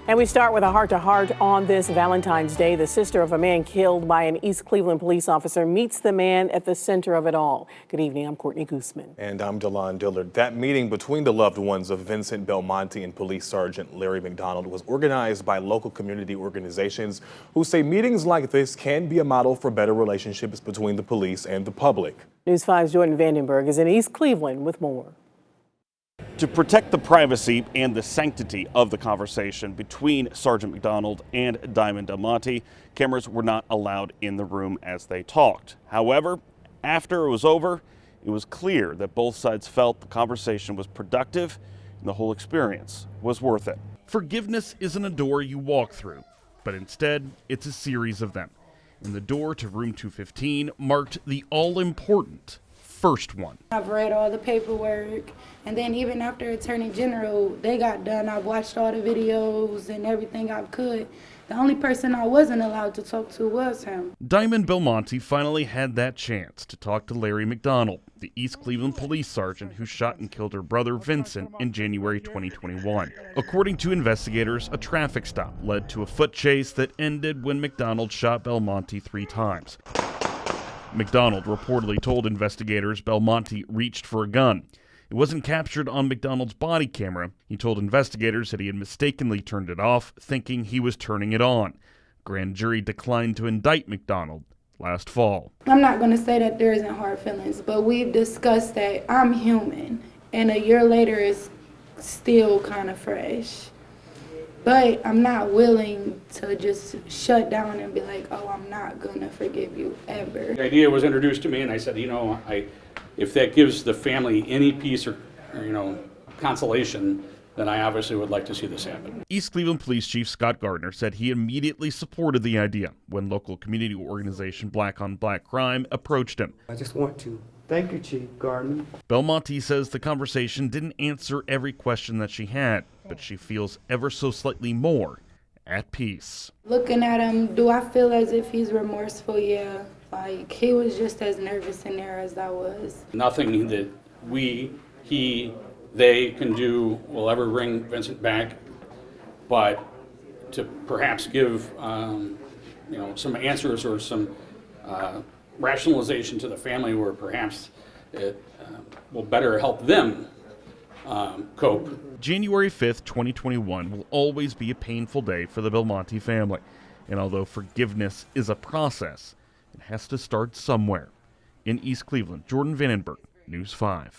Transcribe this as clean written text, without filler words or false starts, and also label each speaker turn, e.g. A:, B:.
A: And we start with a heart-to-heart on this Valentine's Day. The sister of a man killed by an East Cleveland police officer meets the man at the center of it all. Good evening, I'm Courtney Gooseman.
B: And I'm DALAUN Dillard. That meeting between the loved ones of Vincent Belmonte and Police Sergeant Larry McDonald was organized by local community organizations who say meetings like this can be a model for better relationships between the police and the public.
A: News 5's Jordan Vandenberg is in East Cleveland with more.
C: To protect the privacy and the sanctity of the conversation between Sergeant McDonald and Diamond Belmonte, cameras were not allowed in the room as they talked. However, after it was over, it was clear that both sides felt the conversation was productive and the whole experience was worth it. Forgiveness isn't a door you walk through, but instead it's a series of them. And the door to room 215 marked the all-important first one.
D: I've read all the paperwork, and then even after Attorney General, they got done, I've watched all the videos and everything I could. The only person I wasn't allowed to talk to was him.
C: Diamond Belmonte finally had that chance to talk to Larry McDonald, the East Cleveland police sergeant who shot and killed her brother Vincent in January 2021. According to investigators, a traffic stop led to a foot chase that ended when McDonald shot Belmonte 3 times. McDonald reportedly told investigators Belmonte reached for a gun. It wasn't captured on McDonald's body camera. He told investigators that he had mistakenly turned it off, thinking he was turning it on. Grand jury declined to indict McDonald last fall.
D: I'm not going to say that there isn't hard feelings, but we've discussed that I'm human, and a year later is still kind of fresh. But I'm not willing to just shut down and be like, oh, I'm not going to forgive you ever.
E: The idea was introduced to me, and I said, if that gives the family any peace or consolation, then I obviously would like to see this happen.
C: East Cleveland Police Chief Scott Gardner said he immediately supported the idea when local community organization Black on Black Crime approached him.
F: I just want to thank you, Chief Gardner.
C: Belmonte says the conversation didn't answer every question that she had, but she feels ever so slightly more at peace.
D: Looking at him, do I feel as if he's remorseful? Yeah. Like, he was just as nervous in there as I was.
E: Nothing that they can do will ever bring Vincent back, but to perhaps give, some answers or some rationalization to the family where perhaps it will better help them cope.
C: January 5th, 2021 will always be a painful day for the Belmonte family. And although forgiveness is a process, it has to start somewhere. In East Cleveland, Jordan Vandenberge, News 5.